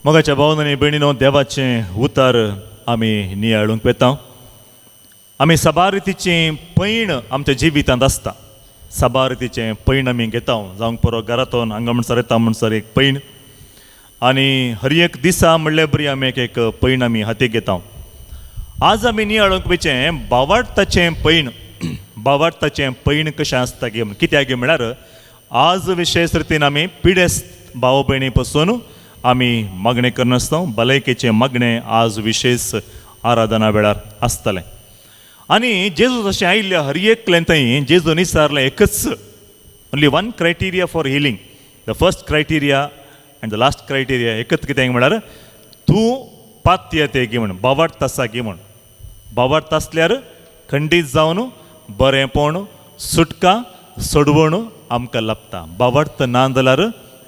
मोगाच्या भावन आनी भयणीनो, देवाचें उतार आमी नियाळूंक वेता. आमी सबा रितीचें पैण आमच्या जिवितांत आसता. सबा रितीचें पैण आमी घेता. जावंक परो घरांतून हांगा म्हणसर येता म्हणसर एक पैण, आनी हर एक दिसा म्हणले बरी आमी एक पैण आमी हातीक घेता. आज आमी नियाळूंक वेचें भावार्थाचें पैण. भावार्थाचें पैण कशें आसता गे कित्याक म्हळ्यार आज विशेष रितीन आमी पिडेस्त भाव भयणी पासून आमी मागणें करनासता. भलायकेचें मागणें आज विशेष आराधना वेळार आसतलें. आनी जेजू जशें आयिल्ल्या हर एकल्यान थंय जेजून विचारलें एकच, only one criteria for healing. The first criteria end the last criteria एकच कितें म्हळ्यार तूं पात्य तें गी म्हण, भावार्थ आसा गी म्हण. भावार्थ आसल्यार खंडीत जावन बरेंपण, सुटका, सोडवण आमकां लाभता. भावार्थ ना जाल्यार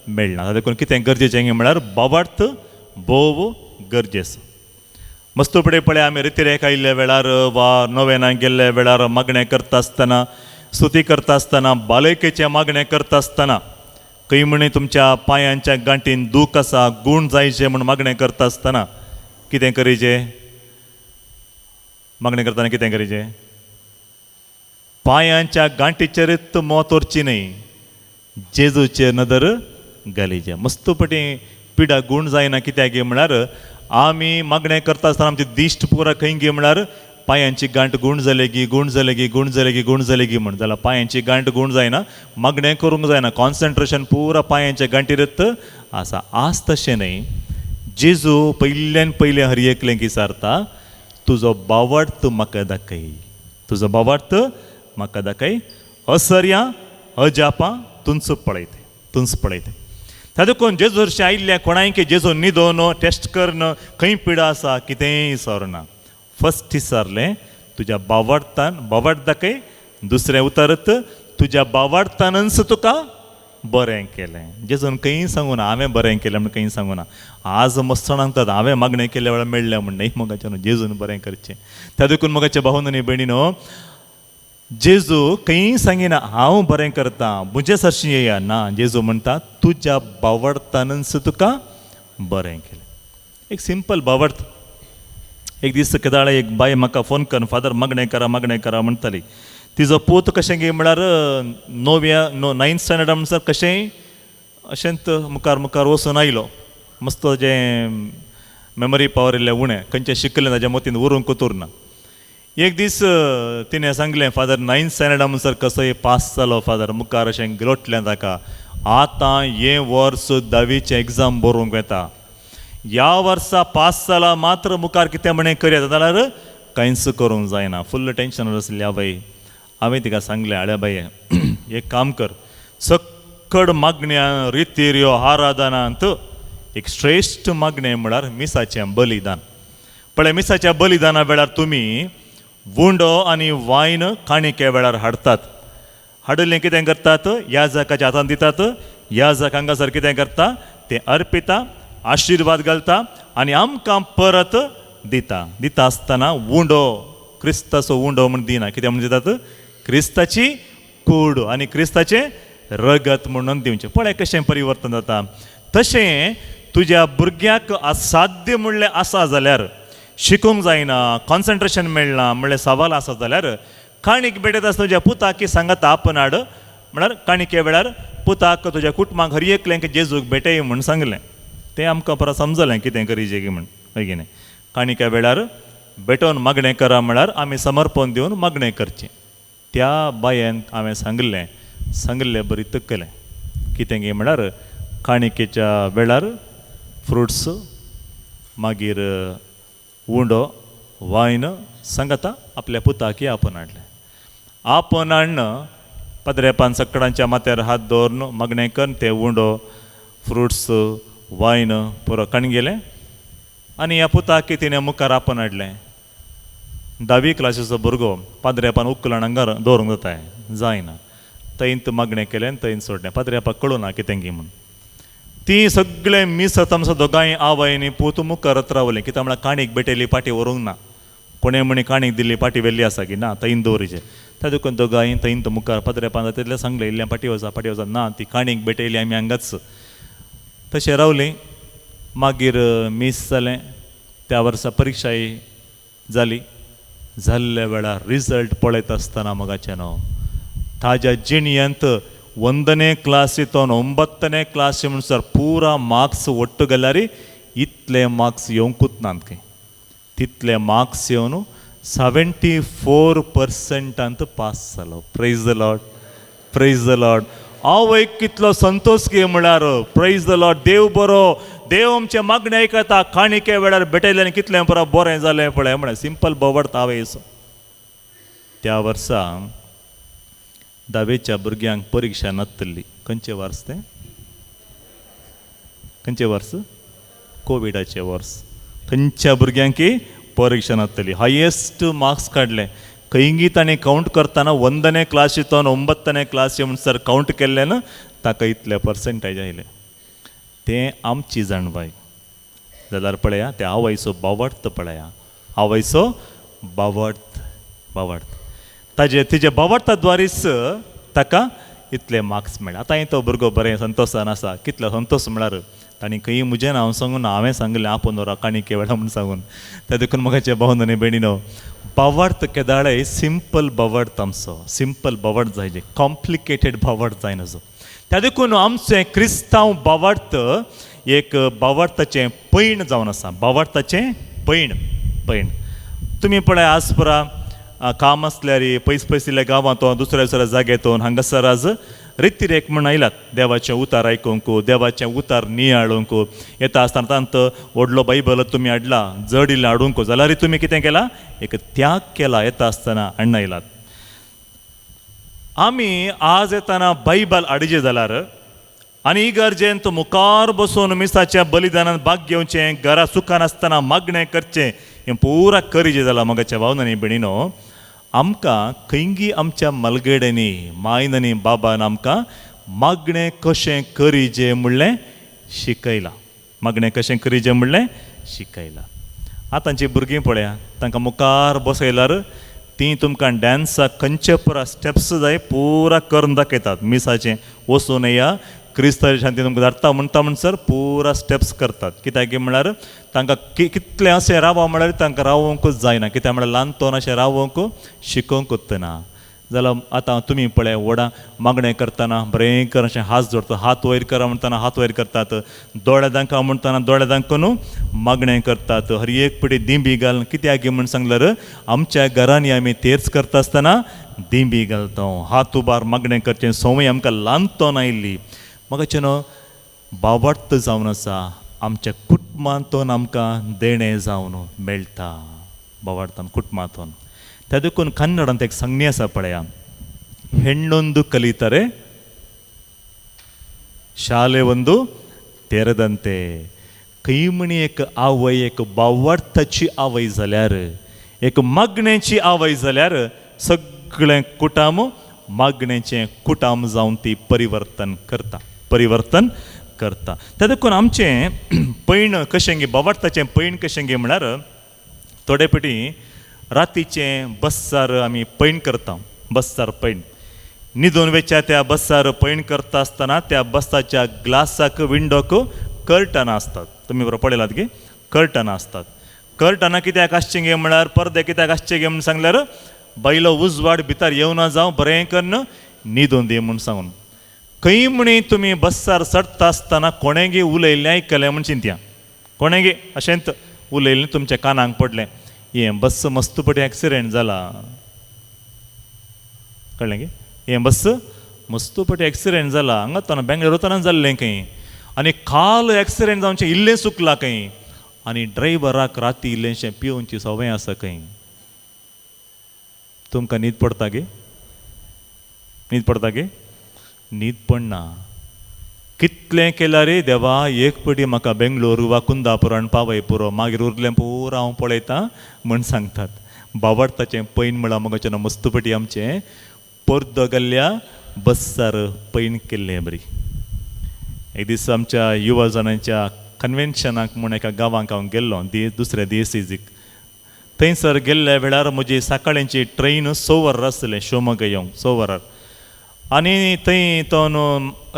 मेळना. ताका लागून कितें गरजेचें म्हळ्यार भावार्थ भोव गरजेचो. मस्तुपडे पळय आमी रितीरेक आयिल्ल्या वेळार वा नोवेनाक गेल्ल्या वेळार मागणें करता आसतना, स्तुती करता आसतना, बालयकेचें मागणें करता आसतना खंय म्हणी तुमच्या पांयांच्या गांठीन दूख आसा, गूण जायचे म्हूण मागणें करता आसतना कितें करीचें? मागणें करतना कितें करीचें? पांयांच्या गांठीचेरच मोत उरची न्हय, जेजूचेर नदर घालीचें. मस्तुपटी पिडा गूण जायना. कित्याक म्हळ्यार आमी मागणें करता आसतना आमचे दिश्ट पुरा खंय गे म्हळ्यार पांयांची गांठ गूण जाले गी, गूण जाले गी, गूण जाले गी, गूण जाले गी म्हण. जाल्यार पांयांची गांठ गूण जायना, मागणें करूंक जायना. कॉन्सन्ट्रेशन पुरा पांयांच्या गांठीरच आसा. आज तशें न्हय. जेजू पयल्यान पयलें हर एकलेक विचारता, तुजो भावार्थ म्हाका दाखय, तुजो भावार्थ म्हाका दाखय. असर्या अजापां तुंच पळयत, तुंच पळयत. तातूंत जेजू हरशीं आयिल्ल्या कोणायक जेजू न्हिदोवन टेस्ट करन खंय पिडा आसा कितेंय विचारना. फस्ट विचारलें तुज्या भावार्थान, भावार्थ दाखय. दुसरें उतरत तुज्या भावार्थानच तुका बरें केलें. जेजून खंय सांगूना हांवें बरें केलें म्हण, खंय सांगूना. आज मस्त सांगतात हांवें मागणें केल्या वेळार मेळ्ळें म्हण. न्ही मोगाचें जेजून बरें करचें. त्या देखून मोगाच्या भावन आनी भयणीनो, जेजू खंय सांगिना हांव बरें करता म्हजे सरशी येया ना. जेजू म्हणटा तुज्या भावार्थानच तुका बरें केलें. एक सिंपल भावार्थ. एक दीस केदाळे एक बाय म्हाका फोन करून फादर मागणें करा म्हणटाली. तिजो पूत कशें गे म्हळ्यार नायन्थ स्टँडर्डा म्हणसर कशेंय अशेंत मुखार वचून आयलो. मस्त जें मेमरी पावर इल्लें उणें, खंयचें शिकलें ताच्या मतीन उरूंक उतुरना. एक दीस तिणें सांगलें फादर नायन्थ स्टँडर्डा म्हणसर कसोय पास जालो फादर, मुखार अशें ग्लोटलें ताका. आतां हें वर्स 10वीचें एग्जाम बरोवंक येता. ह्या वर्सा पास जाला मात्र मुखार कितें म्हणें करया जाल्यार कांयच करूंक जायना. फुल्ल टेंशनार आसली आवय. हांवें तिका सांगलें आळ्या बाये एक काम कर, सक्कड मागण्या रितीर्यो आराधनांत एक श्रेश्ठ मागणें म्हळ्यार मिसाचें बलिदान. पळय मिसाच्या बलिदाना वेळार तुमी वुंडो आनी वायन काणिके वेळार हाडटात. हाडलें कितें करतात? याजकाच्या हातान दितात. याजक हांगासर कितें करता? तें अर्पिता, आशिर्वाद घालता आनी आमकां परत दिता. दिता आसतना वुंडो, क्रिस्ताचो वुंडो म्हण दिना. कित्याक म्हण दितात? क्रिस्ताची कूड आनी क्रिस्ताचें रगत म्हणून दिवचें. पळय कशें परिवर्तन जाता. तशें तुज्या भुरग्याक असाध्य म्हणलें आसा जाल्यार, शिकूंक जायना, कॉन्सन्ट्रेशन मेळना म्हणलें सवाल आसा जाल्यार काणीक भेटत आसता तुज्या पुताक सांगात आपण हाड म्हळ्यार काणिके वेळार पुताक तुज्या कुटुंबाक हर एकल्यांक जेजूक भेटय म्हूण सांगलें. तें आमकां परत समजलें कितें करीचें गी म्हण. हय की न्ही? काणिक्या वेळार भेटोवन मागणें करा म्हळ्यार आमी समर्पण दिवन मागणें करचें. त्या बायेन हांवें सांगलें बरी तकलें. कितें गे म्हळ्यार काणिकेच्या वेळार फ्रुट्स, मागीर वुंडो, वायन सांगता आपल्या पुताकी आपण हाडलें. आपण हाडन पदरेपान सक्कडांच्या माथ्यार हात दवरून मागणें करून ते वुंडो, फ्रुट्स, वायन पुरो काण गेलें आनी ह्या पुताकी तिणें मुखार आपण हाडलें. 10वी क्लासीचो भुरगो पाद्रेपान उखलण हांगा दवरूंक जायना. थंयत मागणें केलें, थंयत सोडलें. पाद्रेपाक कळुना कितें गी म्हूण. ती सगळे मीस आमचो दोगांय आवयनी पूत मुखारत रावलें. कित्याक म्हळ्यार काणीक भेटयली पाटी व्हरूंक ना. कोणें म्हणी काणीक दिल्ली पाटी व्हेल्ली आसा की ना, थंय दवरिचें. ताका लागून दोगांय थंयत मुखार पाद्रेपान तितलें सांगलें इल्लें पाटी वचा ना. ती काणीक भेटयली आमी हांगाच. तशें रावलीं. मागीर मिस जालें. त्या वर्सा परीक्षाय जाली. जाल्ल्या वेळार रिजल्ट पळयत आसतना मोगाचें ताज्या जिणयंत 1ನೇ क्लास हितून 9ನೇ क्लास म्हणसर पुरा मार्क्स ಒಟ್ಟು गेल्यार इतले मार्क्स येवंकूच नात खंय. तितले मार्क्स येवन 74% पास जालो. Praise the Lord, praise the Lord. हांव एक कितलो संतोष घे म्हळ्यार प्रेज द लॉर्ड. देव बरो, देव आमचे मागणे आयकता. काणिके वेळार भेटयल्यान कितलें पुरा बरें जालें पळय म्हळ्यार सिंपल बोवाड हांवें. त्या वर्सा 10वेच्या भुरग्यांक परीक्षा नासतली. खंयचें वर्स तें? खंयचें वर्स? कोविडाचें वर्स. खंयच्या भुरग्यांक परीक्षा नासतली. हायेस्ट मार्क्स काडले. खंयी ताणें कावंट करतना 1ನೇ क्लास हितून 9ನೇ क्लास म्हणसर कावंट केल्ले ना ताका इतले पर्सेंटेज आयले. तें आमची जाणवाय जाल्यार पळया तें आवयचो बावडत पळया. आवयचो बावडत बावडत तेजे बावडताद्वारीच ताका इतले मार्क्स मेळ्ळे. आतां तो भुरगो बरें संतोशान आसा. कितलो संतोश म्हळ्यार तांणी खंय म्हजें नांव सांगून हांवें सांगलें आपूण काणिके वेळा म्हूण सांगून. त्या देखून म्हाकाचे भावन आनी भयणीनो बावडत केदाळे सिंपल बावडत आमचो. सिंपल बावडत जायचे, कॉम्प्लिकेटेड बावडत जाय नजो. त्या देखून आमचें क्रिस्तांव बावडत एक बावडताचें पैण जावन आसा. बावडताचें पैण पैण. तुमी पळय आज पुरा काम आसल्यार पयस पयसल्या गांवांतून दुसऱ्या दुसऱ्या जाग्यातून हांगासर आज रितीरेख म्हण आयलात. देवाचें उतार आयकूंक, देवाचें उतार नियाळूंक येता आसतना तांत व्हडलो बायबल तुमी हाडला जड इल्लें हाडूंक जाल्यार तुमी कितें केलां? एक त्याग केला येता आसतना हाडून आयलात. आमी आज येताना बायबल हाडचे जाल्यार आनी इगर्जेंत मुखार बसून मिसाच्या बलिदानांत भाग घेवचें, घरा सुखान आसतना मागणें करचें हें पुरा करीचें जालां. मोगाच्या भावनांनी भयणीनो आमकां खंयी आमच्या मलगड्यांनी मायन आनी बाबान आमकां मागणें कशें करीचें म्हणलें शिकयलां. मागणें कशें करीचें म्हणलें शिकयलां. आतांची भुरगीं पळया तांकां मुखार बसयल्यार ती तुमकां डॅन्साक खंयचे पुरा स्टेप्स जाय पुरा करून दाखयतात. मिसाचें वचून या क्रिस्तांव शांती तुमकां धाडटा म्हणटा म्हणसर पुरा स्टेप्स करतात. कित्याक म्हळ्यार तांकां कितलें अशें रावो म्हळ्यार तांकां रावोंकूच जायना. कित्याक म्हळ्यार ल्हानपण अशें रावोंक शिकोवंकूच ना. जाल्यार आतां तुमी पळय व्हडा मागणें करतना बरें अशें हात जोडटा. हात वयर करा म्हणटना हात वयर करतात. दोळे दांका म्हणटना दोळे दांकून मागणें करतात. हर एक पिडी दिंबी घाल. कित्याक म्हण सांगल्यार आमच्या घरांनी आमी तेर्च करता आसतना दिंबी घालता. हात उबार मागणें करचें संवय आमकां ल्हानपण आयिल्ली. म्हाका न्हू बावडत जावन आसा. आमच्या कुटुंबांतून आमकां देणें जावन मेळटा. बावडतान कुटुंबांतून. त्या देखून कन्नडांत एक संज्ञा आसा पळया. ಹೆಣ್ಣೊಂದು ಕಲಿತರೆ ಶಾಲೆ ಒಂದು तेरदंते. खंय म्हणी एक आवय एक बावडताची आवय जाल्यार एक मागणेची आवय जाल्यार सगळें कुटाम मागणेचें कुटाम जावन ती परिवर्तन करता. परिवर्तन करता. त्या देखून आमचें पैण कशें गे बावडताचें पैण कशें गे म्हळ्यार थोडे पेटी रातीचें बस्सार आमी पैण करता. बस्सार पैण न्हिदून वेच्या त्या बस्सार पैण करता आसतना त्या बस्साच्या ग्लासाक विंडोक कर्टनां आसतात. तुमी बरो पळयलात गे कर्टनां आसतात. कर्टनां कित्याक आसचें गे म्हळ्यार पडदे कित्याक आसचें गे म्हूण सांगल्यार बायलो उजवाड भितर येवना जावं बरें करून न्हिदून दी म्हूण सांगून. खंय म्हणी तुमी बस्सार चडटा आसतना कोणें गे उलयल्लें आयकलें म्हण चिंतया. कोणें गे अशेंत उलयल्लें तुमच्या कानाक पडलें. हें बस मस्त पटी एक्सिडेंट जाला. कळ्ळें गे हें बस मस्त पटी एक्सिडेंट जाला. हांगा वतना बेंगलोर वतना जाल्लें खंय आनी काल एक्सिडेंट जावचें इल्लें चुकलां खंय आनी ड्रायव्हराक राती इल्लेंशें पिवोवची सवय आसा खंय. तुमकां न्हीद पडटा गे? न्हीद पडटा गे? न्हीद पडना. कितलें केल्यार रे देवा एक पटी म्हाका बेंगलोर वा कुंदापुरान पावय पुरो मागीर उरलें पुरो हांव पळयतां म्हण सांगतात. बावडताचें पैण म्हळ्यार मगोचें मस्तपटी आमचें पर्दो घाल्ल्या बस्सार पैण केल्लें बरी. एक दीस आमच्या युवा जनांच्या कन्वेन्शनाक म्हूण एका गांवांक हांव गेल्लो दुसऱ्या DSCक. थंयसर गेल्ल्या वेळार म्हजी सकाळींची ट्रेन 6 वरां आसलें शिवमोगा येवंक 6 वरां. आनी थंय तो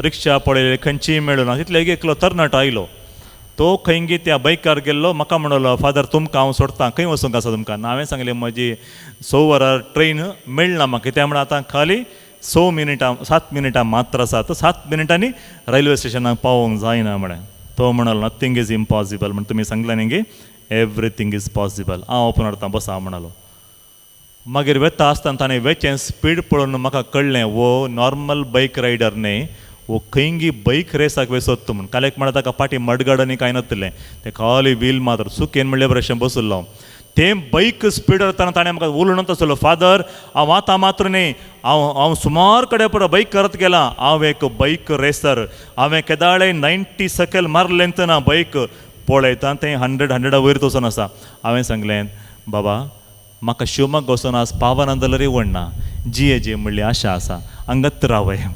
रिक्षा पळयले खंयचीय मेळूं ना. तितले एकलो तरणाटो आयलो. तो खंयगी त्या बायकार गेल्लो म्हाका म्हणलो फादर तुमकां हांव सोडटां खंय वचूंक आसा तुमकां हांवें सांगलें म्हजी 6 वरां ट्रेन मेळना म्हाका कित्याक म्हण आतां खाली 7 मिनिटां मात्र आसा तर 7 मिनिटांनी रेल्वे स्टेशनाक पावोंक जायना म्हळें तो म्हणलो नथींग इज इम्पॉसिबल म्हण तुमी सांगलें न्ही गे एवरीथींग इज पॉसिबल हांव ओपन व्हरतां बसा म्हणलो मागीर वेता आसतना ताणें वेचें स्पीड पळोवन म्हाका कळ्ळें वो नॉर्मल बायक रायडर न्ही वो खंयगी बायक रेसाक वेसोत्ता म्हूण काल्याक म्हणल्यार ताका फाटीं मडगाड आनी कांय नासलें तें खाली व्हील मात्र सुकेन म्हणले भशेन बसुल्लो तें बायक स्पीड वताना ताणें म्हाका उलोवनच आसलो फादर हांव आतां मात्र न्ही हांव सुमार कडेन पुरो बायक करत गेलां हांव एक बायक रेसर हांवें केदाळे 90 सकयल मारलें ना बायक पळयता तें 100 वयर वचून आसा हांवें सांगलें बाबा म्हाका शिवमोग्गा वचून आज पावना जाल्यारय व्हडना जी म्हणली आशा आसा हांगाच रावय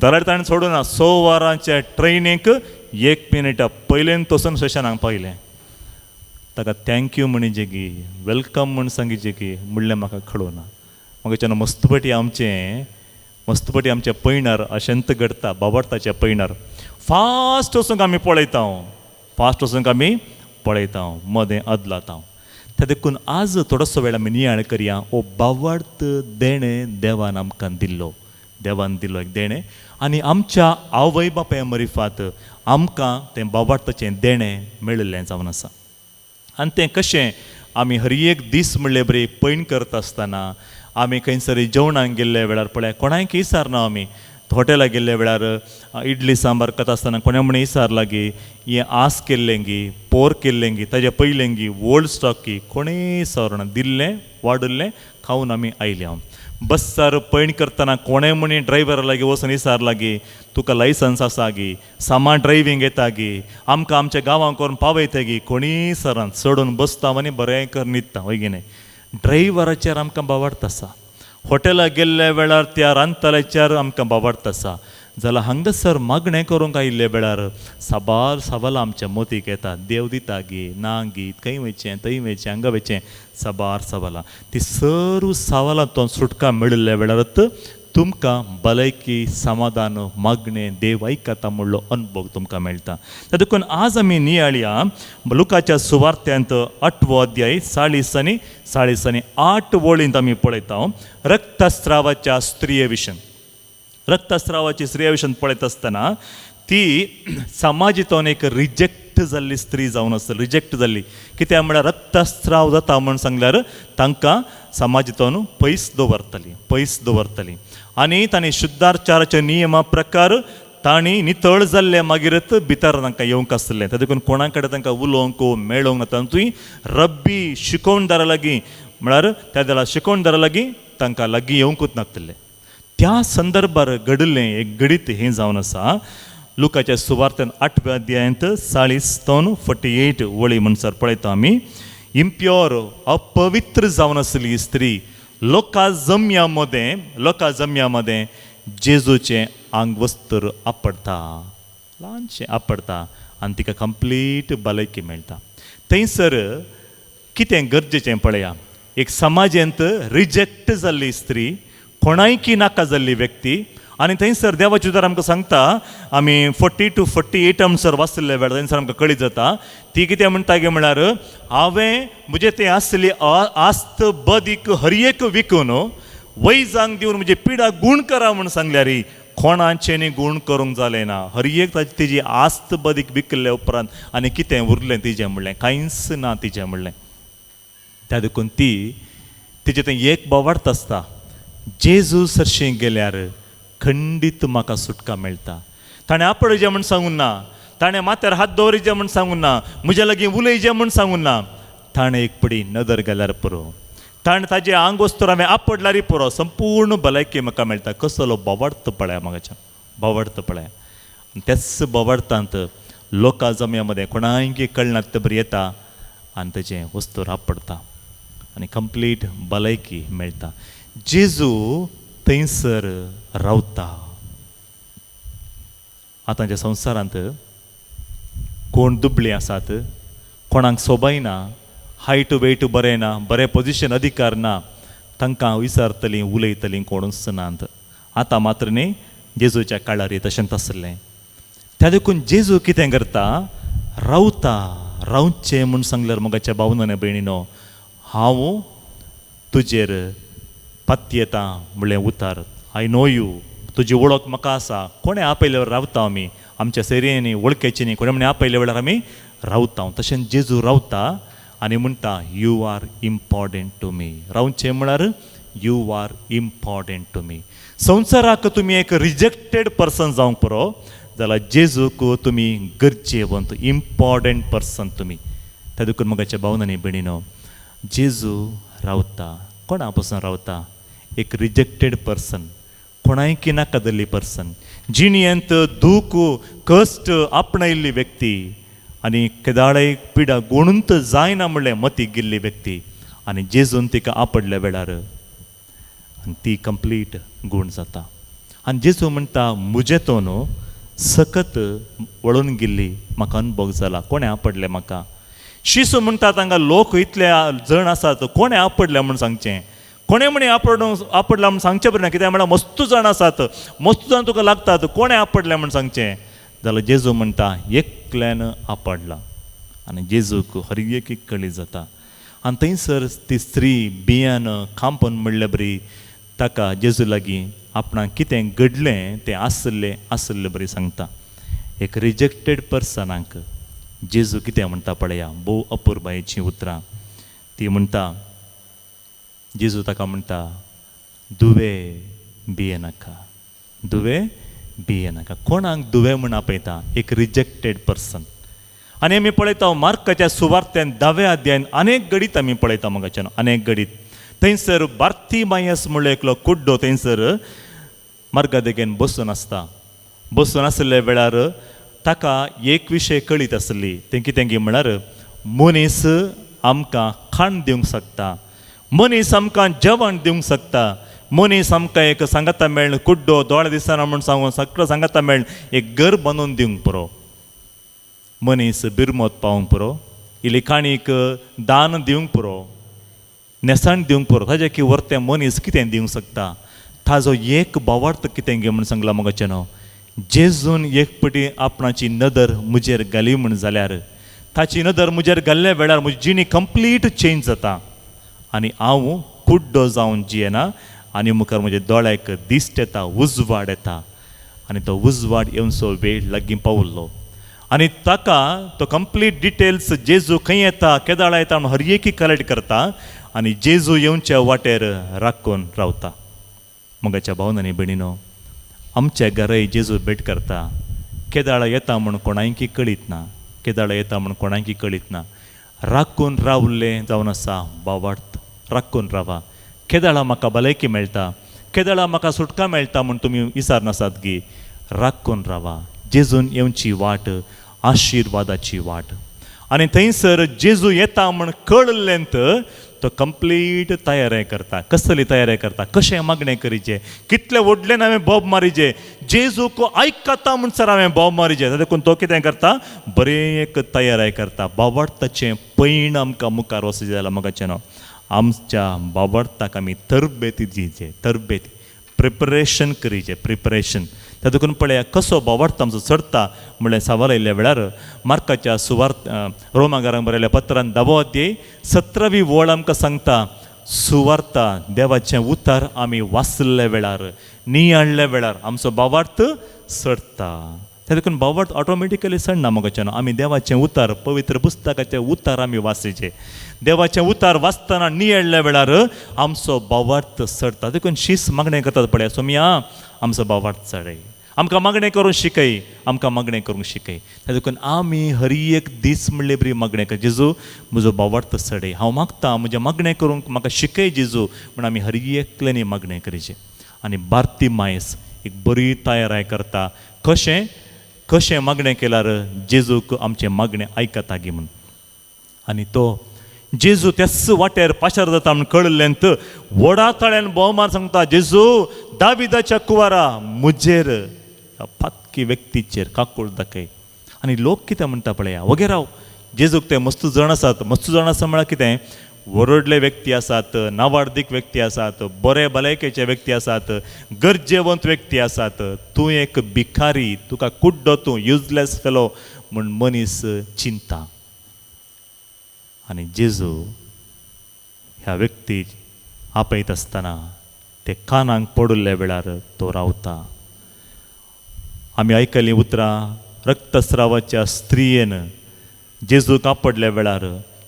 जाल्यार ताणें सोडून 6 वरांचे ट्रेनीक 1 मिनिट पयलें वचून स्टेशनाक पावयलें ताका थँक्यू म्हणी जेगी वेलकम म्हूण सांगी जेगी म्हणलें म्हाका कळूना म्हाका मस्तपटी आमचें पैणार अशेंत घडटा बाबडताच्या पैणार फास्ट वचूंक आमी पळयता मदें अदलाता त्या देखून आज थोडोसो वेळ आमी नियाळ करया ओ बावडत देणें देवान आमकां दिल्लो एक देणें आनी आमच्या आवय बापाय मरिफात आमकां तें बावडताचें देणें मेळिल्लें जावन आसा आनी तें कशें आमी हर एक दीस म्हणले बरी पैण करता आसतना आमी खंयसरी जेवणाक गेल्ले वेळार पळय कोणायक विचारना आमी हॉटेलाक गेल्ले वेळार इडली सांबार करता आसतना कोणा म्हणून विचारला गी हें आस केल्लें गी पोर केल्लें गी ताजे पयलें गी ओल्ड स्टॉक गी कोणेंय विचारना दिल्लें वाडुल्लें खावन आमी आयले हांव बस्सार पैण करतना कोणें म्हणी ड्रायव्हरा लागीं वचून विचारला गी तुका लायसन्स आसा गी सामान ड्रायव्हिंग येता गी आमकां आमच्या गांवांक व्हरून पावयता गी कोणीय सरान चडून बसता आनी बरें कर न्हिदता वय गी न्ही ड्रायव्हराचेर आमकां बावडता आसा हॉटेलाक गेल्ल्या वेळार त्या रांदतल्याचेर आमकां बावडता आसा जाल्यार हांगासर मागणें करूंक आयिल्ले वेळार साबार आमच्या मोतीक येता देव दिता गी ना गी खंय वयचें थंय वयचें हांगा वयचें साबार ती सर्व सवालांतून सुटका मेळिल्ल्या वेळारच तुमकां भलायकी समाधान मागणें देव आयकता म्हणलो अनुभव तुमकां मेळटा देखून आज आमी नियाळया लुकाच्या सुवार्थ्यांत 8वो अध्याय 40 आनी 8 वळींत आमी पळयता रक्तस्रावाच्या स्त्रिये विशयी पळयत आसतना ती समाजीतून एक रिजेक्ट जाल्ली स्त्री जावन आसली रिजेक्ट जाल्ली कित्याक म्हळ्यार रक्तस्राव जाता म्हूण सांगल्यार तांकां समाजीतून पयस दवरतली आनी तांणी शुद्धाचाराच्या नियमा प्रकार तांणी नितळ जाल्ले मागीरच भितर तांकां येवंक आसलें त्या देखून कोणा कडेन तांकां उलोवंक मेळोवंक ना तातूंय रब्बी शिकोवणदारा लागीं म्हळ्यार त्या देला शिकोवणदारा लागीं तांकां लागीं येवंकूच नासलें त्या संदर्भार घडिल्लें एक गडीत हें जावन आसा लुकाच्या सुवार्थेन 8व्या अध्यायांत 40 to 48 वळी म्हणसर पळयता आमी इम्प्योर अपवित्र जावन आसली स्त्री लोका जम्यामध्ये जेजूचें आंग वस्त्र आपडता ल्हानशें आपडता आनी तिका कंप्लीट भलायकी मेळटा थंयसर कितें गरजेचें पळया एक समाजांत रिजेक्ट जाल्ली स्त्री कोणायकी नाका जाल्ली व्यक्ती आनी थंयसर देवाची उतर आमकां सांगता आमी 40 to 48 म्हणसर वाचलेल्या वेळार थंयसर आमकां कळीत जाता ती कितें म्हणटा गे म्हळ्यार हांवें म्हजें तें आसली आस्त बदीक हरयेक विकून वैजांक दिवन म्हजी पिडा गूण करा म्हूण सांगल्यार कोणाचें न्ही गूण करूंक जालें ना हरयेक तिजी आस्त बदीक विकले उपरांत आनी कितें उरलें तिजें म्हणलें कांयच ना तिजें म्हणलें त्या देखून तिजें तें एक बावडता आसता जेजू सरशीं गेल्यार खंडीत म्हाका सुटका मेळटा ताणें आपडजें म्हूण सांगून ना ताणें माथ्यार हात दवरिजे म्हूण सांगून ना म्हज्या लागीं उलयजें म्हूण सांगून ना ताणें एक पडी नदर गेल्यार पुरो ताणें ताजें आंग वस्त्र हांवें आपडल्यार पुरो संपूर्ण भलायकी म्हाका मेळटा कसलो बोवाडतो पळय म्हाका बोवाडतो पळय तेच बोवाडतांत लोकां जम्या मदें कोणायकी कळना ते बरी येता आनी तेजें वस्त्र आपडता आनी कंप्लीट भलायकी मेळटा जेजू थंयसर रावता आतांच्या संवसारांत कोण दुबळे आसात कोणाक सोबाय ना हायट वेट बरें ना बरें पोजिशन अधिकार ना तांकां विचारतलीं उलयतलीं कोणूच नात आतां मात्र न्ही जेजूच्या काळार तशेंच आसलें त्या देखून जेजू कितें करता रावता रावचें म्हूण सांगल्यार मोगाच्या भावनाने भयणीनो हांव तुजेर पाती येता म्हणलें उतार. आय नो यू, तुजी वळख म्हाका आसा. कोणें आपयल्यार रावता आमी, आमच्या सैऱ्यांनी वळखेची न्ही, कोणें म्हणे आपयल्या वेळार आमी रावता. तशें जेजू रावता आनी म्हणटा you are important to me. रावचें म्हळ्यार you are important to me. संवसाराक तुमी एक रिजेक्टेड पर्सन जावंक पुरो जाल्यार जेजूक तुमी गरजेवंत इम्पॉर्टंट पर्सन तुमी. त्या देखून मोगाच्या भावनांनी भयणीनो जेजू रावता. कोणा पासून रावता? एक रिजेक्टेड पर्सन, कोणायकी नाका जाल्ली पर्सन, जिणेंत दूख कश्ट आपणायिल्ली व्यक्ती आनी केदाळे पिडा गुणूंत जायना म्हणलें मतीक गेल्ली व्यक्ती आनी जेजून तिका आपडल्या वेळार आनी ती कंप्लीट गूण जाता. आनी जेजू म्हणटा म्हजे तो न्हू सकत वळून गेल्ली म्हाका अनुभव जाला. कोणें आपडलें म्हाका? शिसू म्हणटा तांकां लोक इतले जण आसात, कोणें आपडल्या म्हूण सांगचें? कोणें म्हणे आपडला म्हूण सांगचें बरें ना, कित्याक म्हळ्यार मस्तू जाण आसात, मस्तू जाण तुका लागतात, कोणें आपडलें म्हूण सांगचें? जाल्यार जेजू म्हणटा एकल्यान आपडला. आनी जेजूक हर एक कळी जाता. आनी थंयसर ती स्त्री बियान खांपून म्हणले बरी ताका जेजू लागीं आपणाक कितें घडलें तें आसलें बरी सांगता. एक रिजेक्टेड पर्सनाक जेजू कितें म्हणटा पळया, भोव अपुर्बायेचीं उतरां. ती म्हणटा, जेजू ताका म्हणटा दुवें भियेनाका, दुवें भियेनाका. कोणाक दुवें म्हूण आपयता? एक रिजेक्टेड पर्सन. आनी आमी पळयता मार्काच्या सुवार्थेन 10व्या अध्यायान अनेक गडीत आमी पळयता मोगाच्यान, अनेक गडीत. थंयसर बार्तिमायस म्हणलो एकलो कुड्डो थंयसर मार्गादेगेन बसून आसता. बसून आसले वेळार ताका एक विशय कळीत आसली. तें कितें गे म्हळ्यार मनीस आमकां खाण दिवंक शकता, मनीस आमकां जेवण दिवंक शकता, मनीस आमकां एक सांगाता मेळ्ळें कुड्डो दोळ दिसना म्हूण सांगून सगळं सांगाता मेळ्ळें एक घर बांदून दिवंक पुरो, मनीस बिरमत पावूंक पुरो, इल्ली काणीक दान दिवंक पुरो, नेसाण दिवंक पुरो. ताजें की व्हरतें मनीस कितें दिवंक शकता? ताजो एक भावार्थ कितें गे म्हूण सांगला मोगाचें न्हू. जेजून एक पटी आपणाची नदर म्हजेर घाली म्हूण जाल्यार ताची नदर म्हजेर घाल्ल्या वेळार म्हजी जिणी कंप्लीट चेंज जाता आनी हांव कुड्डो जावन जियेना आनी मुखार म्हज्या दोळ्याक दिश्ट येता, उजवाड येता आनी तो उजवाड येवचो वेळ लागीं पावल्लो. आनी ताका तो कंप्लीट डिटेल्स जेजू खंय येता, केदाळा येता म्हणून हर एकी कलेक्ट करता आनी जेजू येवच्या वाटेर राखून रावता. मोगाच्या भावनांनी भयणीनो आमच्या घराय जेजू भेट करता. केदाळा येता म्हूण कोणायकी कळीत ना, केदाळा येता म्हूण कोणायकी कळीत ना. राखून रावल्लें जावन आसा भावार्थ, राखून रावा. केदाळा म्हाका भलायकी मेळटा, केदाळा म्हाका सुटका मेळटा म्हूण तुमी विचार नासात गी. राखून रावा. जेजून येवची वाट आशिर्वादाची वाट. आनी थंयसर जेजू येता म्हूण कळ्ळेंत तो कंप्लीट तयारी करता. कसली तयारी करता? कशें मागणें करीचें, कितले व्हडलें हांवें बोब मारीचें, जेजूक आयकता म्हणसर हांवें बोब मारीचें. ताका देखून तो कितें करता? बरें एक तयारी करता. भावार्थाचें पैण आमकां मुखार वचचें जाल्यार मोगाचें न्हू आमच्या भावार्थाक आमी तरबेती दिवचे, तरबेती प्रिपरेशन करीचें, प्रिपरेशन. त्या देखून पळया कसो भावार्थ आमचो चडटा म्हणल्यार सवाल आयिल्ल्या वेळार मार्काच्या सुवार्थ रोमाकारांक बरयल्या पत्रान 10वो अध्याय 17वी वळ आमकां सांगता सुवार्ता देवाचें उतार आमी वाचल्या वेळार नियाळ्ळ्या वेळार आमचो भावार्थ चडटा. त्या देखून भावार्थ ऑटोमॅटिकली चडना मोगाचें न्हू. आमी देवाचें उतार पवित्र पुस्तकाचें उतार आमी वाचीचें. देवाचें उतार वाचतना नियाळ्ळ्या वेळार आमचो भावार्थ चडटा. देखून शीस मागणें करतात पळया सोमिया आमचो भावार्थ चडय, आमकां मागणें करून शिकय, आमकां मागणें करूंक शिकय. त्या देखून आमी हर एक दीस म्हणले बरी मागणें कर, जेजू म्हजो भावार्थ चडय, हांव मागतां म्हजें मागणें करूंक म्हाका शिकय जेजू म्हण आमी हर एकल्यानी मागणें करीचें. आनी बार्तिमायस एक बरी तयारी करता. कशें कशें मागणें केल्यार जेजूक आमचें मागणें आयकता गी म्हूण. आनी तो जेजू त्याच वाटेर पाशार जाता म्हूण कळ्ळेंत व्हडा तळ्यान भोवमार सांगता जेजू दाविदाच्या कुवारा म्हजेर फातकी व्यक्तीचेर काकूळ दाखय. आनी लोक कितें म्हणटा पळया वगे राव जेजूक ते मस्तू जाण आसात. मस्तू जाण आसा म्हळ्यार कितें व्हडले व्यक्ती आसात, नावार्दीक व्यक्ती आसात, बरे भलायकेचे व्यक्ती आसात, गरजेवंत व्यक्ती आसात. तूं एक भिकारी, तुका कुड्डो, तूं युजलेस फेलो म्हूण मनीस चिंता. आनी जेजू ह्या व्यक्ती आपयत आसतना ते कानाक पडुल्ल्या वेळार तो रावता. आमी आयकलीं उतरां रक्तस्रावाच्या स्त्रियेन जेजूक आपडल्या वेळार,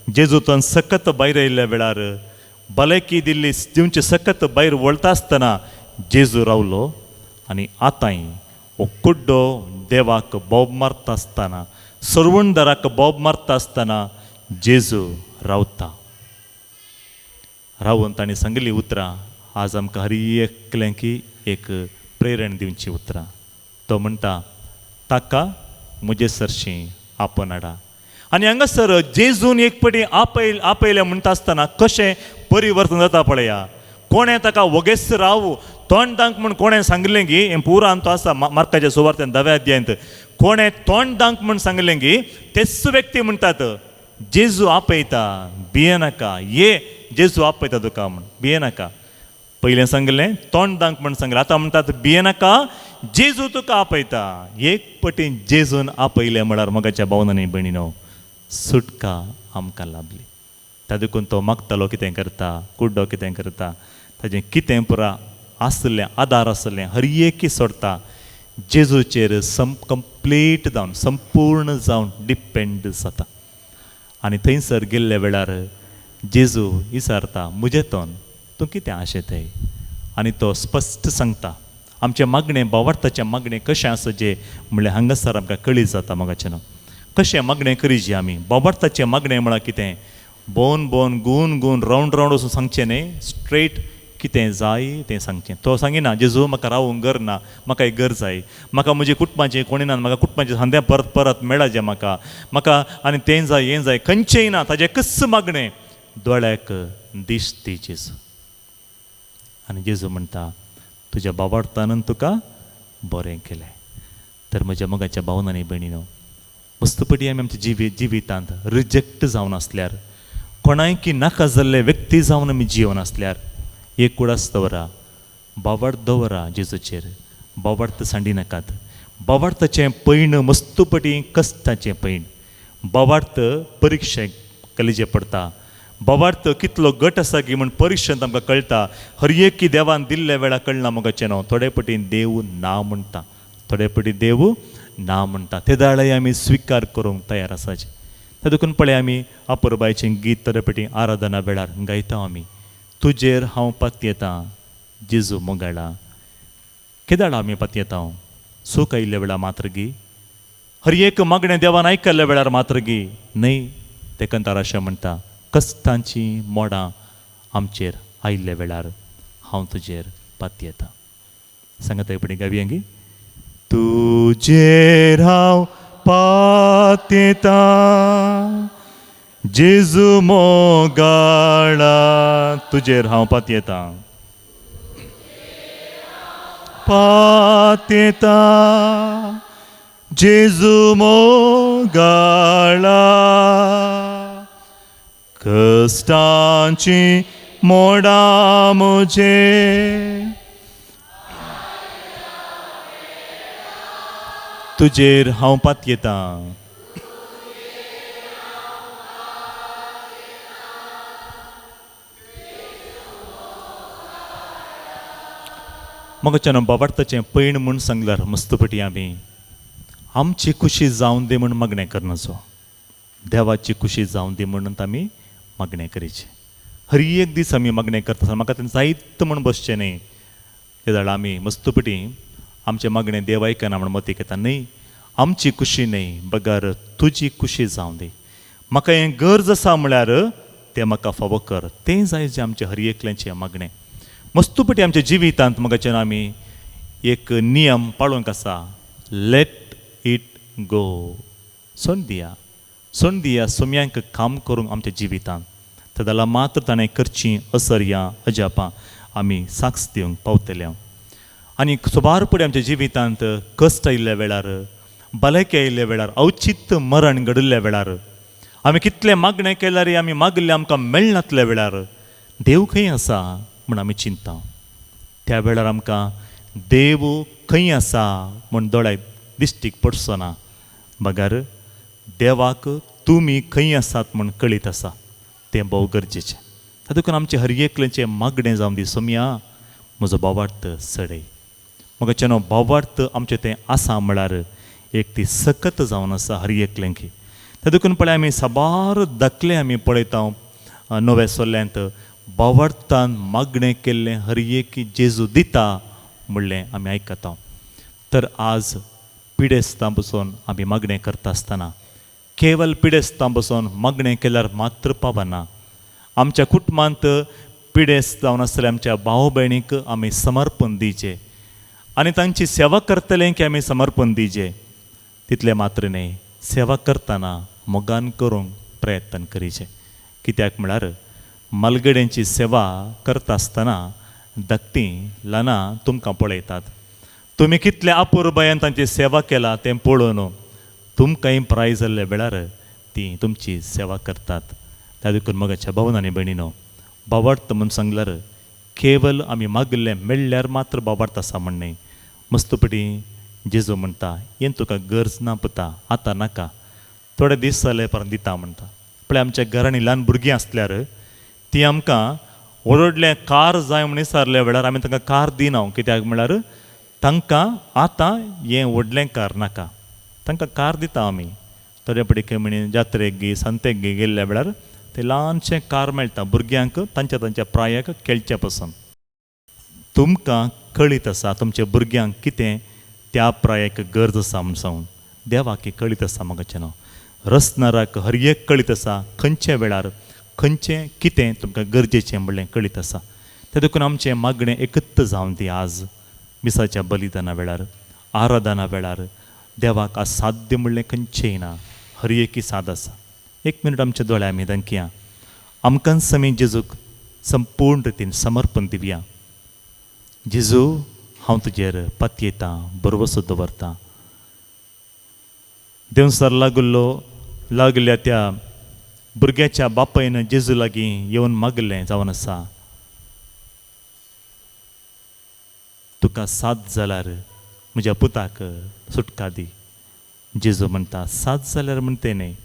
जेजूतन सकत भायर आयिल्ल्या वेळार, भलायकी दिवचे सकत भायर वळटा आसतना जेजू रावलो. आनी आतांय हो कुड्डो देवाक बोब मारता आसतना, सरवणदाराक बोब मारता आसतना जेजू रावता. रावून ताणें सांगली उतरां आज आमकां हर एकल्यांकी एक प्रेरण दिवची उतरां. तो म्हणटा ताका म्हजे सरशीं आपण हाडा. आनी हांगासर जेजून एक पाटी आपयल्या म्हणटा आसतना कशें परिवर्तन जाता पळया. कोणें ताका वगेस राव तोंड दांक म्हूण कोणें सांगलें गी, हें पुराण तो आसा मार्काच्या सुवार्थेंत 10व्या अध्यायांत. कोणें तोंड दांक म्हूण सांगलें गी तेच व्यक्ती म्हणटात जेजू आपयता भियेनाका, ये जेजू आपयता तुका म्हूण भियेनाका. पयलें सांगलें तोंड दांक म्हूण सांगलें, आतां म्हणटात भियेनाका जेजू तुका आपयता. एक पटीन जेजून आपयलें म्हळ्यार मोगाच्या भावनांनी भयणीनो सुटका आमकां लाभली. तातूंत तो मागतालो कितें करता, कुड्डो कितें करता, ताजें कितें पुरा आसलें आदार आसलें हर एकी सोडता जेजूचेर कंप्लीट जावन संपूर्ण जावन डिपेंड जाता. आनी थंयसर गेल्ल्या वेळार जेजू विचारता म्हजेतोन तूं कितें आशेताय. आनी तो स्पश्ट सांगता आमचें मागणें भावार्थाचें मागणें कशें आसचें म्हणल्यार हांगासर आमकां कळीत जाता मोगाचें न्हू. कशें मागणें करीची आमी. भावार्थाचें मागणें म्हळ्यार कितें भोवन भोवन गुवन गुवन रावंड रावंड वचून सांगचें न्ही, स्ट्रेट कितें जाय तें सांगचें. तो सांगिना जेजू म्हाका रावूंक घर ना, म्हाका एक घर जाय, म्हाका म्हजे कुटुंबाचें कोणी ना, म्हाका कुटुंबाचें सांद्या परत परत मेळाचें म्हाका आनी तें जाय हें जाय खंयचेंय ना. ताजें कस मागणें दोळ्याक दिसती जेजू. आनी जेजू म्हणटा तुज्या भावार्थान तुका बरें केलें. तर म्हज्या मोगाच्या भावनांनी भयणीनो मस्तपटी आमी आमच्या जिवितांत रिजेक्ट जावन आसल्यार, कोणायकी नाका जाल्ले व्यक्ती जावन आमी जिवन आसल्यार एक कुडास दवरा, भावार्थ दवरा जेजूचेर. भावार्थ सांडी नाकात. भावार्थाचें पैण मस्तपटी कश्टाचें पैण. भावार्थ परिक्षेक कलेजें पडटा. भावार्थ कितलो गट आसा गी म्हण परिक्षेंत आमकां कळटा. हर एकी देवान दिल्ल्या वेळा कळना मोगाचें न्हू. थोडे पटीन देव ना म्हणटा, थोडे पटी देव ना म्हणटा. ते दाळय आमी स्विकार करूंक तयार आसाचे. तातूंत पळय आमी अपुरबायचें गीत थोडे पटी आराधना वेळार गायता आमी तुजेर हांव पातयेतां जेजू मोगाळा. केदाळ आमी पातयेतां सूख आयिल्ल्या वेळा मात्र गी, हर एक मागणें देवान आयकल्ल्या वेळार मात्र गी न्हय. ते कंतार अशें म्हणटा कश्टांचीं मोडां आमचेर आयिल्ल्या वेळार हांव तुजेर पातयेतां. सांगात पडी गावया गी तुजेर हांव पातयेतां जेजू मोगाळा. तुजेर हांव पातयेतां पातयेतां जेजू मोगाळा. कश्टांची मोडां म्हजे तुजेर हांव पातयेतां. मोगाचें भावार्थाचें पैण म्हूण सांगल्यार मस्तपटी आमी आमची खुशी जावं दी म्हूण मागणें करनाचो, देवाची खुशी जावं दी म्हणून आमी मागणें करीचें. हर एक दीस आमी मागणें करता म्हाका तें जायत म्हूण बसचें न्ही. ते जाल्यार आमी मस्तपटी आमचें मागणें देव आयकना म्हूण मतीक येता न्ही. आमची खुशी न्ही बगार तुजी खुशी जावं दी. म्हाका हें गरज आसा म्हळ्यार तें म्हाका फावो कर. तें जाय जें आमचें हर एकल्यांचें मागणें. मस्तपटी आमच्या जिवितांत मोगाचें आमी एक नियम पाळूंक आसा लेट इट गो. सोंड दिया सोम्यांक काम करूंक आमच्या जिवितांत. ते जाल्यार मात्र ताणें करचीं असर्यां अजापां आमी साक्ष दिवंक पावतले. आनी सुबारपडी आमच्या जिवितांत कश्ट आयिल्ल्या वेळार, भलायकी आयिल्ल्या वेळार, औचित्य मरण घडिल्ल्या वेळार, आमी कितलें मागणें केल्यार आमी मागलें आमकां मेळनातल्या वेळार देव खंय आसा म्हूण आमी चिंता. त्या वेळार आमकां देव खंय आसा म्हूण दोळ्याक दिश्टीक पडचो ना. बगार देवाक तुमी खंय आसात म्हूण कळीत आसा तें भोव गरजेचें. तातूंत आमचें हर एकलेचें मागणें जावन दी, सोम्या म्हजो बोवार्थ सडय. मगाच्यान बोवार्थ आमचें तें आसा म्हळ्यार एक ती सकत जावन आसा हर एकलेंकी. तातूंत पळय आमी साबार दाखले आमी पळयता नव्या सोल्ल्यांत बोवार्थान मागणें केल्लें हर एक जेजू दिता म्हणलें आमी आयकता. तर आज पिडेस्तां बसून आमी मागणें करता आसतना केवल पिडेस्तां बसून मागणें केल्यार मात्र पावना. आमच्या कुटुंबांत पिडेस्त जावन आसतले आमच्या भाव भयणीक आमी समर्पण दिवचें आनी तांची सेवा करतलें की आमी समर्पण दिवचें. तितलें मात्र न्ही, सेवा करतना मोगान करूंक प्रयत्न करीचे. कित्याक म्हळ्यार मालगड्यांची सेवा करता आसतना धाकटीं ल्हानां तुमकां पळयतात. तुमी कितले आपुरबायेन तांची सेवा केला तें पळोवन तुमकांय प्रायज जाल्ले वेळार तीं तुमची सेवा करतात. त्या देखून मगाच्या भावन आनी भयणीनो, भावार्थ म्हूण सांगल्यार केवल आमी मागल्लें मेळ्ळ्यार मात्र भावार्थ आसा म्हण न्ही. मस्तपटी जेजू म्हणटा हें तुका गरज ना पुता, आतां नाका, थोडे दीस जाले पर्यंत दिता म्हणटा. पळय आमच्या घरांनी ल्हान भुरगीं आसल्यार ती आमकां व्हडलें कार जाय म्हूण विचारल्या वेळार आमी तांकां कार दिना. कित्याक म्हळ्यार तांकां आतां हें व्हडलें कार नाका, तांकां कार दिता आमी. थोडे पडी म्हणी जात्रेक गी संतेक गी गेल्ल्या वेळार तें ल्हानशें कार मेळटा भुरग्यांक तांच्या प्रायाक खेळचे पासून. तुमकां कळीत आसा तुमच्या भुरग्यांक कितें त्या प्रायाक गरज आसा म्हूण सांगून. देवाक कळीत आसा मगाच्यान, रसनाराक हर एक कळीत आसा खंयच्या वेळार खंयचें कितें तुमकां गरजेचें म्हणलें कळीत आसा. त्या देखून आमचें मागणें एकत्त जावन दी आज मिसाच्या बलिदाना वेळार, आराधना वेळार. देवाक आज साध्य म्हणलें खंयचेंय ना, हर एकी साद आसा. एक मिनट आमचे दोळे आमी धांकया, आमकां समी जेजूक संपूर्ण रितीन समर्पण दिवया. जेजू, हांव तुजेर पातयेतां, बरवसो दवरतां. देंवसार लागल्या त्या भुरग्याच्या बापायन जेजू लागीं येवन मागलें जावन आसा, तुका साथ जाल्यार म्हज्या पुताक सुटका दी. जेजू म्हणटा साथ जाल्यार म्हणटे न्ही,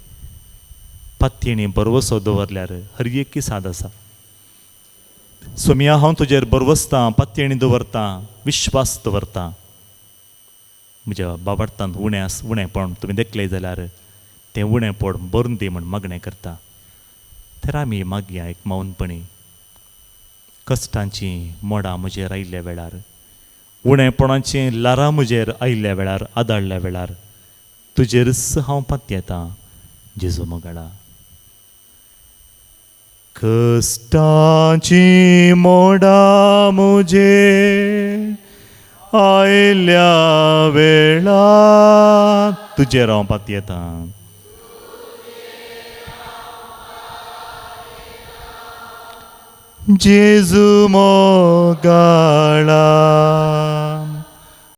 पातयेणी बरवसो दवरल्यार हर एकी साद आसा. सोम्या हांव तुजेर बरवसतां, पातयेणी दवरतां, विश्वास दवरतां. म्हज्या बाबार्थांत उणेंपण तुमी देखलें जाल्यार तें उणेंपण बरून दी म्हूण मागणें करता. तर आमी मागया एक मौनपणी. कश्टांचीं मोडां म्हजेर आयिल्ल्या वेळार, उणेंपणाचीं लारां म्हजेर आयिल्ल्या वेळार, आदाळ्ळ्या वेळार तुजेरच हांव पातयेतां जेजू मोगाळा. कश्टांचीं मोडां म्हजेर आयिल्ल्या वेळार तुजेर हांव पातयेतां. जेजू मोगाळा.